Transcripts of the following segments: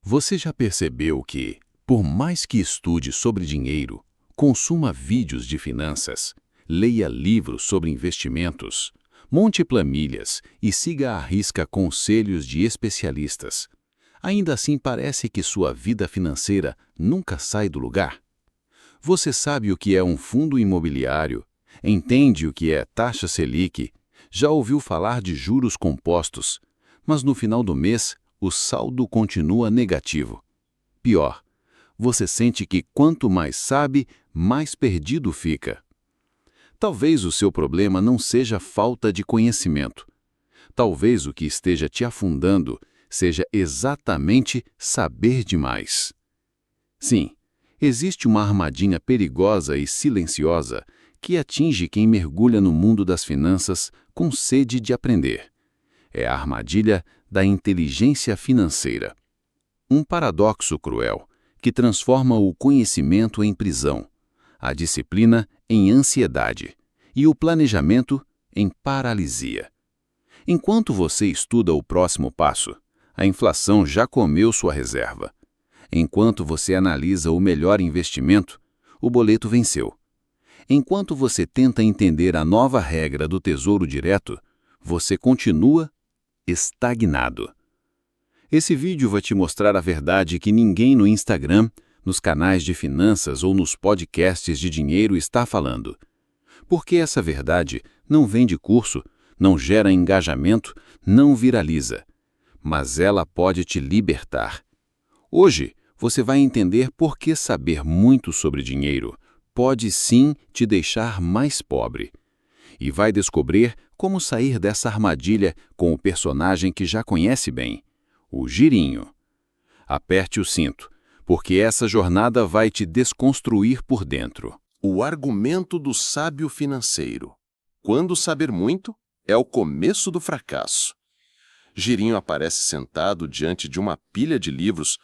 Você já percebeu que, por mais que estude sobre dinheiro, consuma vídeos de finanças, leia livros sobre investimentos, monte planilhas e siga à risca conselhos de especialistas, ainda assim parece que sua vida financeira nunca sai do lugar? Você sabe o que é um fundo imobiliário, entende o que é taxa Selic, já ouviu falar de juros compostos, mas no final do mês o saldo continua negativo. Pior, você sente que quanto mais sabe, mais perdido fica. Talvez o seu problema não seja falta de conhecimento. Talvez o que esteja te afundando seja exatamente saber demais. Sim, existe uma armadilha perigosa e silenciosa que atinge quem mergulha no mundo das finanças com sede de aprender. É a armadilha da inteligência financeira. Um paradoxo cruel que transforma o conhecimento em prisão, a disciplina em ansiedade e o planejamento em paralisia. Enquanto você estuda o próximo passo, a inflação já comeu sua reserva. Enquanto você analisa o melhor investimento, o boleto venceu. Enquanto você tenta entender a nova regra do Tesouro Direto, você continua estagnado. Esse vídeo vai te mostrar a verdade que ninguém no Instagram, nos canais de finanças ou nos podcasts de dinheiro está falando. Porque essa verdade não vende curso, não gera engajamento, não viraliza. Mas ela pode te libertar. Hoje, você vai entender por que saber muito sobre dinheiro pode sim te deixar mais pobre. E vai descobrir como sair dessa armadilha com o personagem que já conhece bem, o Girinho. Aperte o cinto, porque essa jornada vai te desconstruir por dentro. O argumento do sábio financeiro. Quando saber muito é o começo do fracasso. Girinho aparece sentado diante de uma pilha de livros,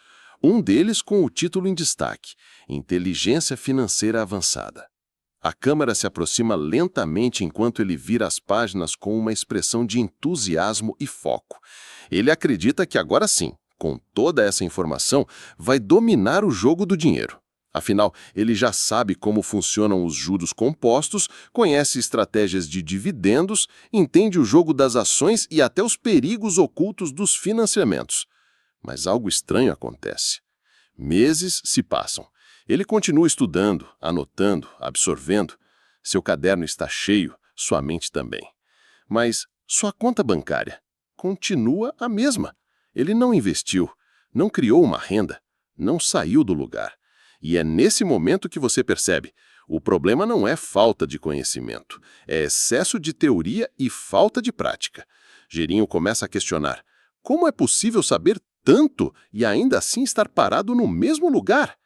um deles com o título em destaque, Inteligência Financeira Avançada. A câmera se aproxima lentamente enquanto ele vira as páginas com uma expressão de entusiasmo e foco. Ele acredita que agora sim, com toda essa informação, vai dominar o jogo do dinheiro. Afinal, ele já sabe como funcionam os juros compostos, conhece estratégias de dividendos, entende o jogo das ações e até os perigos ocultos dos financiamentos. Mas algo estranho acontece. Meses se passam. Ele continua estudando, anotando, absorvendo. Seu caderno está cheio, sua mente também. Mas sua conta bancária continua a mesma. Ele não investiu, não criou uma renda, não saiu do lugar. E é nesse momento que você percebe, o problema não é falta de conhecimento, é excesso de teoria e falta de prática. Girinho começa a questionar, como é possível saber tanto e ainda assim estar parado no mesmo lugar?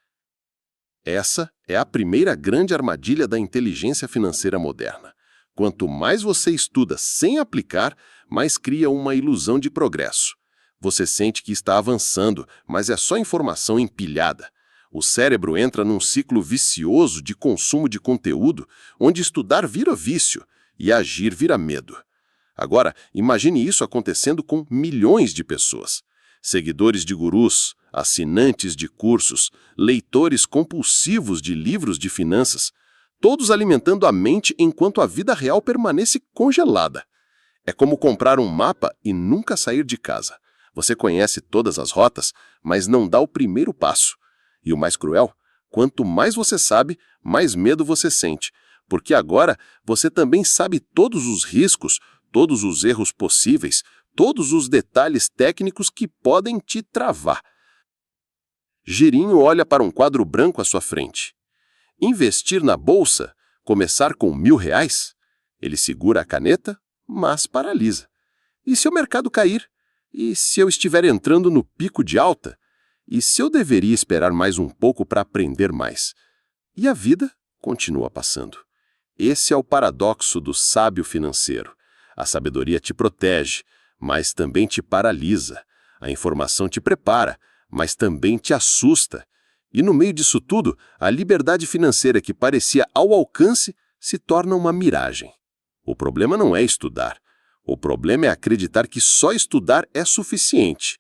Essa é a primeira grande armadilha da inteligência financeira moderna. Quanto mais você estuda sem aplicar, mais cria uma ilusão de progresso. Você sente que está avançando, mas é só informação empilhada. O cérebro entra num ciclo vicioso de consumo de conteúdo, onde estudar vira vício e agir vira medo. Agora, imagine isso acontecendo com milhões de pessoas. Seguidores de gurus, assinantes de cursos, leitores compulsivos de livros de finanças, todos alimentando a mente enquanto a vida real permanece congelada. É como comprar um mapa e nunca sair de casa. Você conhece todas as rotas, mas não dá o primeiro passo. E o mais cruel, quanto mais você sabe, mais medo você sente, porque agora você também sabe todos os riscos, todos os erros possíveis, todos os detalhes técnicos que podem te travar. Girinho olha para um quadro branco à sua frente. Investir na bolsa? Começar com R$ 1.000? Ele segura a caneta, mas paralisa. E se o mercado cair? E se eu estiver entrando no pico de alta? E se eu deveria esperar mais um pouco para aprender mais? E a vida continua passando. Esse é o paradoxo do sábio financeiro. A sabedoria te protege, mas também te paralisa. A informação te prepara, mas também te assusta. E no meio disso tudo, a liberdade financeira que parecia ao alcance se torna uma miragem. O problema não é estudar. O problema é acreditar que só estudar é suficiente.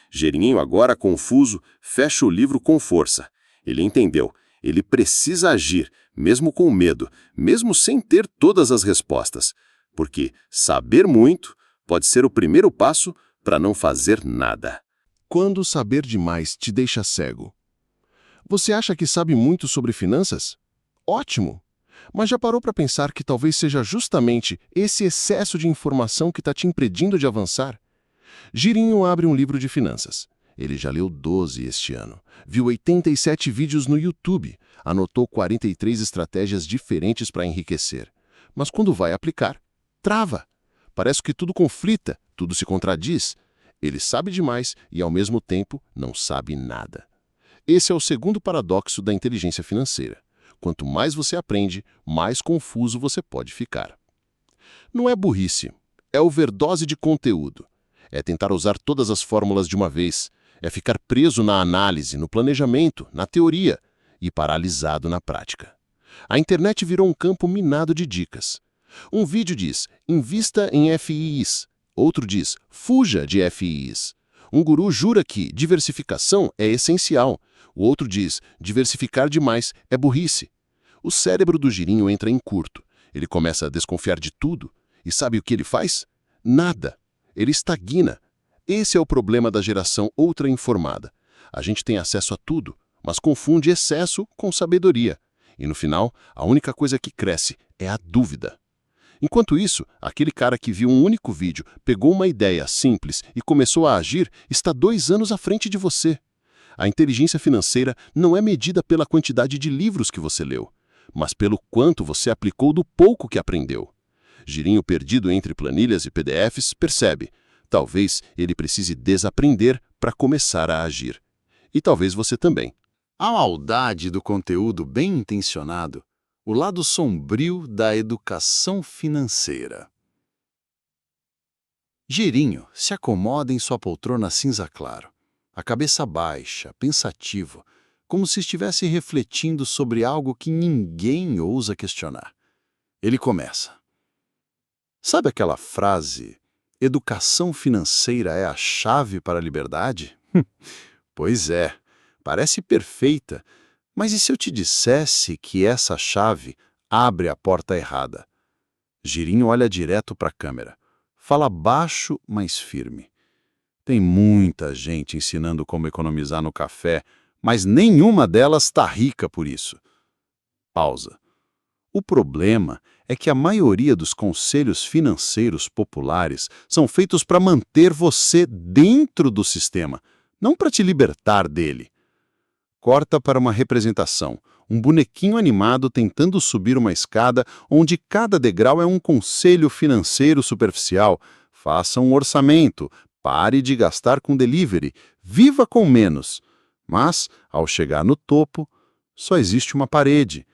Girinho, agora confuso, fecha o livro com força. Ele entendeu. Ele precisa agir, mesmo com medo, mesmo sem ter todas as respostas. Porque saber muito pode ser o primeiro passo para não fazer nada. Quando saber demais te deixa cego. Você acha que sabe muito sobre finanças? Ótimo! Mas já parou para pensar que talvez seja justamente esse excesso de informação que está te impedindo de avançar? Girinho abre um livro de finanças. Ele já leu 12 este ano, viu 87 vídeos no YouTube, anotou 43 estratégias diferentes para enriquecer. Mas quando vai aplicar, trava. Parece que tudo conflita, tudo se contradiz. Ele sabe demais e, ao mesmo tempo, não sabe nada. Esse é o segundo paradoxo da inteligência financeira. Quanto mais você aprende, mais confuso você pode ficar. Não é burrice, é overdose de conteúdo. É tentar usar todas as fórmulas de uma vez. É ficar preso na análise, no planejamento, na teoria e paralisado na prática. A internet virou um campo minado de dicas. Um vídeo diz, invista em FIIs. Outro diz, fuja de FIIs. Um guru jura que diversificação é essencial. O outro diz, diversificar demais é burrice. O cérebro do Girinho entra em curto. Ele começa a desconfiar de tudo. E sabe o que ele faz? Nada. Ele estagna. Esse é o problema da geração ultra-informada. A gente tem acesso a tudo, mas confunde excesso com sabedoria. E no final, a única coisa que cresce é a dúvida. Enquanto isso, aquele cara que viu um único vídeo, pegou uma ideia simples e começou a agir, está 2 anos à frente de você. A inteligência financeira não é medida pela quantidade de livros que você leu, mas pelo quanto você aplicou do pouco que aprendeu. Girinho, perdido entre planilhas e PDFs, percebe. Talvez ele precise desaprender para começar a agir. E talvez você também. A maldade do conteúdo bem intencionado, o lado sombrio da educação financeira. Girinho se acomoda em sua poltrona cinza claro, a cabeça baixa, pensativo, como se estivesse refletindo sobre algo que ninguém ousa questionar. Ele começa. Sabe aquela frase, educação financeira é a chave para a liberdade? Pois é, parece perfeita, mas e se eu te dissesse que essa chave abre a porta errada? Girinho olha direto para a câmera. Fala baixo, mas firme. Tem muita gente ensinando como economizar no café, mas nenhuma delas está rica por isso. Pausa. O problema é que a maioria dos conselhos financeiros populares são feitos para manter você dentro do sistema, não para te libertar dele. Corta para uma representação, um bonequinho animado tentando subir uma escada onde cada degrau é um conselho financeiro superficial. Faça um orçamento, pare de gastar com delivery, viva com menos. Mas, ao chegar no topo, só existe uma parede.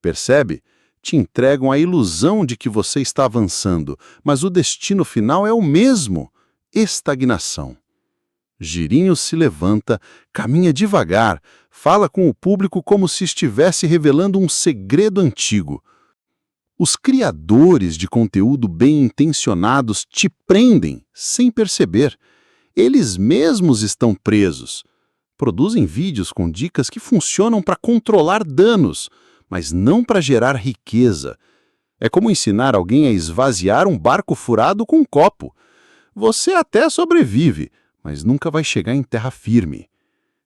Percebe? Te entregam a ilusão de que você está avançando, mas o destino final é o mesmo: estagnação. Girinho se levanta, caminha devagar, fala com o público como se estivesse revelando um segredo antigo. Os criadores de conteúdo bem-intencionados te prendem sem perceber. Eles mesmos estão presos. Produzem vídeos com dicas que funcionam para controlar danos, mas não para gerar riqueza. É como ensinar alguém a esvaziar um barco furado com um copo. Você até sobrevive, mas nunca vai chegar em terra firme.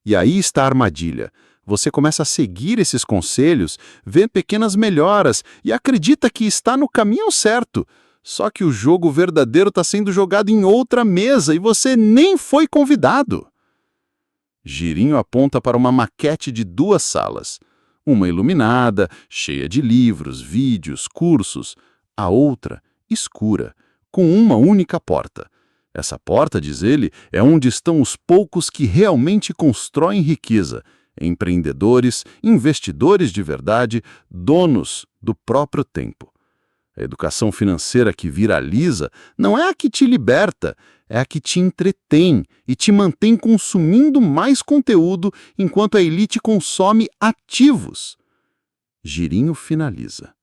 E aí está a armadilha. Você começa a seguir esses conselhos, vê pequenas melhoras e acredita que está no caminho certo. Só que o jogo verdadeiro está sendo jogado em outra mesa e você nem foi convidado. Girinho aponta para uma maquete de 2 salas. Uma iluminada, cheia de livros, vídeos, cursos. A outra, escura, com uma única porta. Essa porta, diz ele, é onde estão os poucos que realmente constroem riqueza. Empreendedores, investidores de verdade, donos do próprio tempo. A educação financeira que viraliza não é a que te liberta, é a que te entretém e te mantém consumindo mais conteúdo enquanto a elite consome ativos. Girinho finaliza.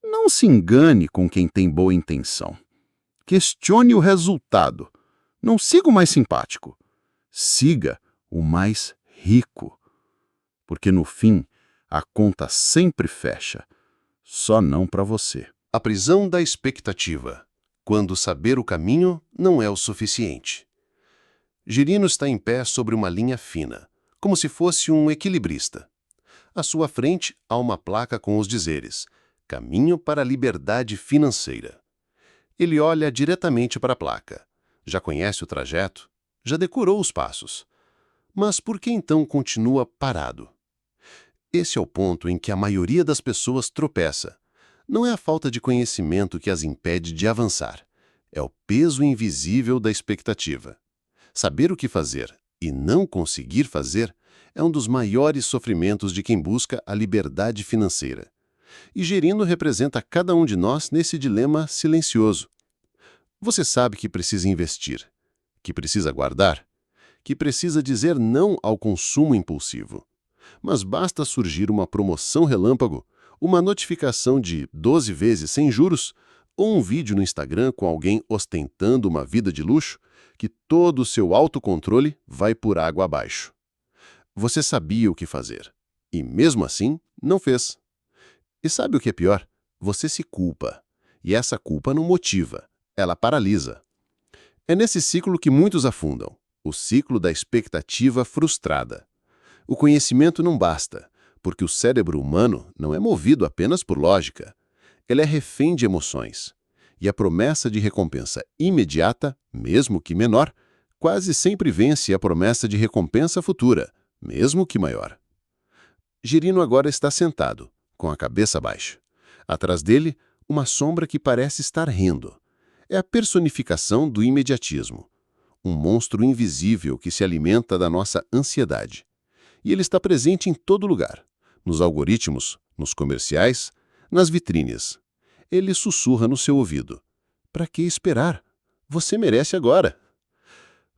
Não se engane com quem tem boa intenção. Questione o resultado. Não siga o mais simpático. Siga o mais rico, porque no fim a conta sempre fecha, só não para você. A prisão da expectativa, quando saber o caminho não é o suficiente. Girino está em pé sobre uma linha fina, como se fosse um equilibrista. À sua frente há uma placa com os dizeres: Caminho para a liberdade financeira. Ele olha diretamente para a placa. Já conhece o trajeto? Já decorou os passos. Mas por que então continua parado? Esse é o ponto em que a maioria das pessoas tropeça. Não é a falta de conhecimento que as impede de avançar. É o peso invisível da expectativa. Saber o que fazer e não conseguir fazer é um dos maiores sofrimentos de quem busca a liberdade financeira. E Girino representa cada um de nós nesse dilema silencioso. Você sabe que precisa investir, que precisa guardar, que precisa dizer não ao consumo impulsivo. Mas basta surgir uma promoção relâmpago, uma notificação de 12 vezes sem juros, ou um vídeo no Instagram com alguém ostentando uma vida de luxo, que todo o seu autocontrole vai por água abaixo. Você sabia o que fazer, e mesmo assim não fez. E sabe o que é pior? Você se culpa. E essa culpa não motiva, ela paralisa. É nesse ciclo que muitos afundam, o ciclo da expectativa frustrada. O conhecimento não basta, porque o cérebro humano não é movido apenas por lógica. Ele é refém de emoções. E a promessa de recompensa imediata, mesmo que menor, quase sempre vence a promessa de recompensa futura, mesmo que maior. Girino agora está sentado, com a cabeça baixa. Atrás dele, uma sombra que parece estar rindo. É a personificação do imediatismo. Um monstro invisível que se alimenta da nossa ansiedade. E ele está presente em todo lugar. Nos algoritmos, nos comerciais, nas vitrines. Ele sussurra no seu ouvido. Para que esperar? Você merece agora.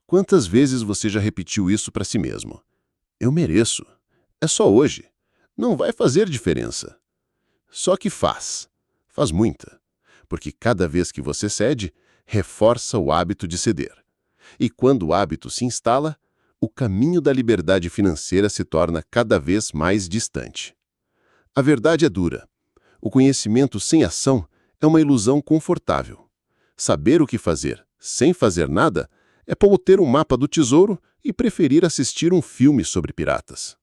Quantas vezes você já repetiu isso para si mesmo? Eu mereço. É só hoje. Não vai fazer diferença. Só que faz. Faz muita. Porque cada vez que você cede, reforça o hábito de ceder. E quando o hábito se instala, o caminho da liberdade financeira se torna cada vez mais distante. A verdade é dura. O conhecimento sem ação é uma ilusão confortável. Saber o que fazer sem fazer nada é como ter um mapa do tesouro e preferir assistir um filme sobre piratas.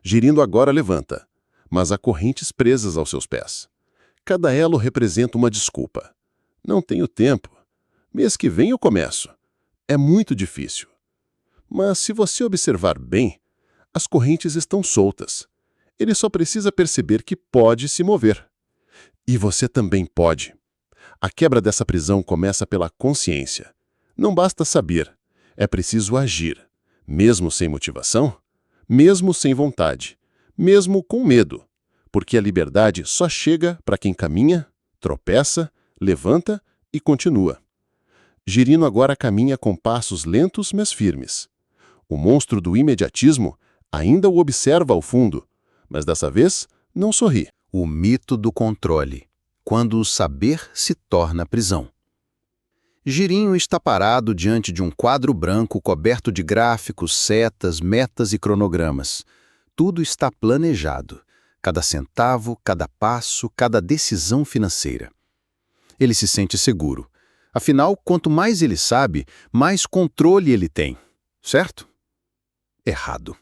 Girino agora levanta, mas há correntes presas aos seus pés. Cada elo representa uma desculpa. Não tenho tempo. Mês que vem eu começo. É muito difícil. Mas se você observar bem, as correntes estão soltas. Ele só precisa perceber que pode se mover. E você também pode. A quebra dessa prisão começa pela consciência. Não basta saber, é preciso agir. Mesmo sem motivação, mesmo sem vontade, mesmo com medo. Porque a liberdade só chega para quem caminha, tropeça, levanta e continua. Girino agora caminha com passos lentos, mas firmes. O monstro do imediatismo ainda o observa ao fundo, mas dessa vez não sorri. O mito do controle, quando o saber se torna prisão. Girino está parado diante de um quadro branco coberto de gráficos, setas, metas e cronogramas. Tudo está planejado. Cada centavo, cada passo, cada decisão financeira. Ele se sente seguro. Afinal, quanto mais ele sabe, mais controle ele tem. Certo? Errado.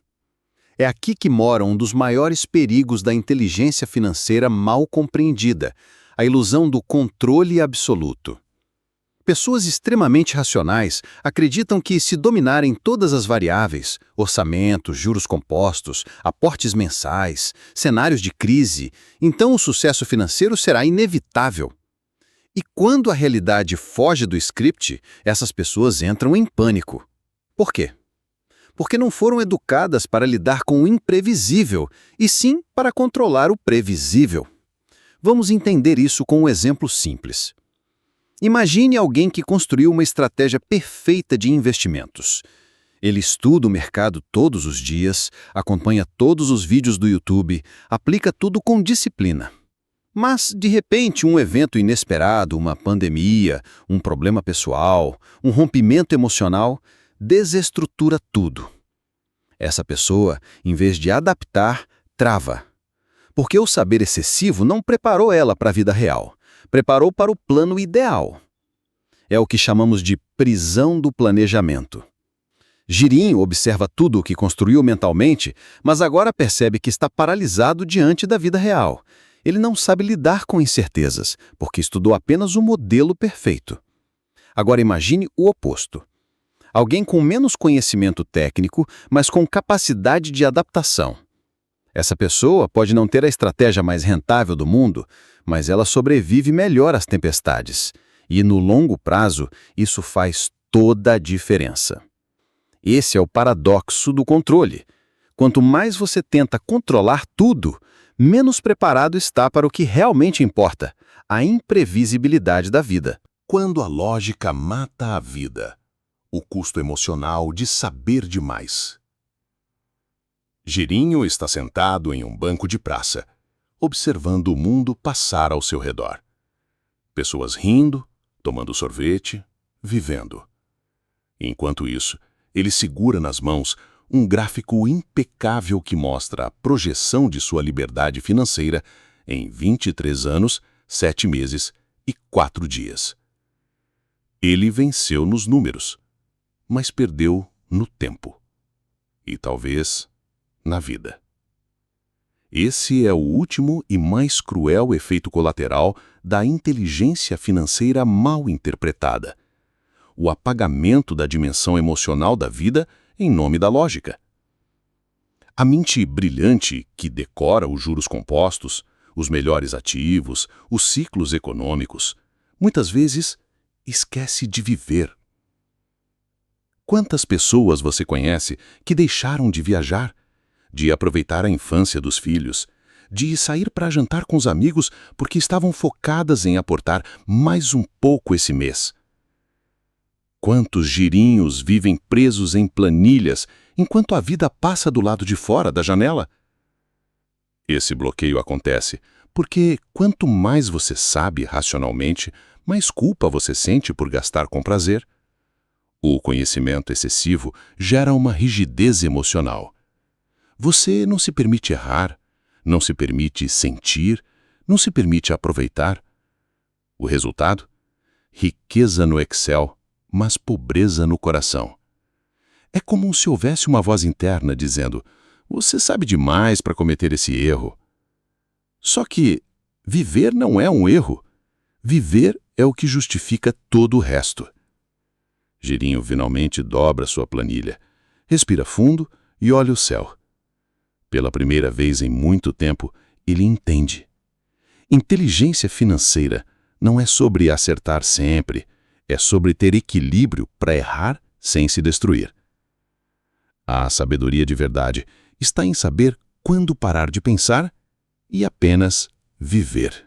É aqui que mora um dos maiores perigos da inteligência financeira mal compreendida, a ilusão do controle absoluto. Pessoas extremamente racionais acreditam que, se dominarem todas as variáveis, orçamento, juros compostos, aportes mensais, cenários de crise, então o sucesso financeiro será inevitável. E quando a realidade foge do script, essas pessoas entram em pânico. Por quê? Porque não foram educadas para lidar com o imprevisível, e sim para controlar o previsível. Vamos entender isso com um exemplo simples. Imagine alguém que construiu uma estratégia perfeita de investimentos. Ele estuda o mercado todos os dias, acompanha todos os vídeos do YouTube, aplica tudo com disciplina. Mas, de repente, um evento inesperado, uma pandemia, um problema pessoal, um rompimento emocional, desestrutura tudo. Essa pessoa, em vez de adaptar, trava. Porque o saber excessivo não preparou ela para a vida real, preparou para o plano ideal. É o que chamamos de prisão do planejamento. Girinho observa tudo o que construiu mentalmente, mas agora percebe que está paralisado diante da vida real. Ele não sabe lidar com incertezas, porque estudou apenas o modelo perfeito. Agora imagine o oposto. Alguém com menos conhecimento técnico, mas com capacidade de adaptação. Essa pessoa pode não ter a estratégia mais rentável do mundo, mas ela sobrevive melhor às tempestades. E no longo prazo, isso faz toda a diferença. Esse é o paradoxo do controle. Quanto mais você tenta controlar tudo, menos preparado está para o que realmente importa, a imprevisibilidade da vida. Quando a lógica mata a vida, o custo emocional de saber demais. Girinho está sentado em um banco de praça, observando o mundo passar ao seu redor. Pessoas rindo, tomando sorvete, vivendo. Enquanto isso, ele segura nas mãos um gráfico impecável que mostra a projeção de sua liberdade financeira em 23 anos, 7 meses e 4 dias. Ele venceu nos números, mas perdeu no tempo. E talvez na vida. Esse é o último e mais cruel efeito colateral da inteligência financeira mal interpretada. O apagamento da dimensão emocional da vida em nome da lógica. A mente brilhante que decora os juros compostos, os melhores ativos, os ciclos econômicos, muitas vezes esquece de viver. Quantas pessoas você conhece que deixaram de viajar, de aproveitar a infância dos filhos, de sair para jantar com os amigos porque estavam focadas em aportar mais um pouco esse mês? Quantos girinhos vivem presos em planilhas enquanto a vida passa do lado de fora da janela? Esse bloqueio acontece porque quanto mais você sabe racionalmente, mais culpa você sente por gastar com prazer. O conhecimento excessivo gera uma rigidez emocional. Você não se permite errar, não se permite sentir, não se permite aproveitar. O resultado? Riqueza no Excel, mas pobreza no coração. É como se houvesse uma voz interna dizendo: você sabe demais para cometer esse erro. Só que viver não é um erro. Viver é o que justifica todo o resto. Girinho finalmente dobra sua planilha, respira fundo e olha o céu. Pela primeira vez em muito tempo, ele entende. Inteligência financeira não é sobre acertar sempre, é sobre ter equilíbrio para errar sem se destruir. A sabedoria de verdade está em saber quando parar de pensar e apenas viver.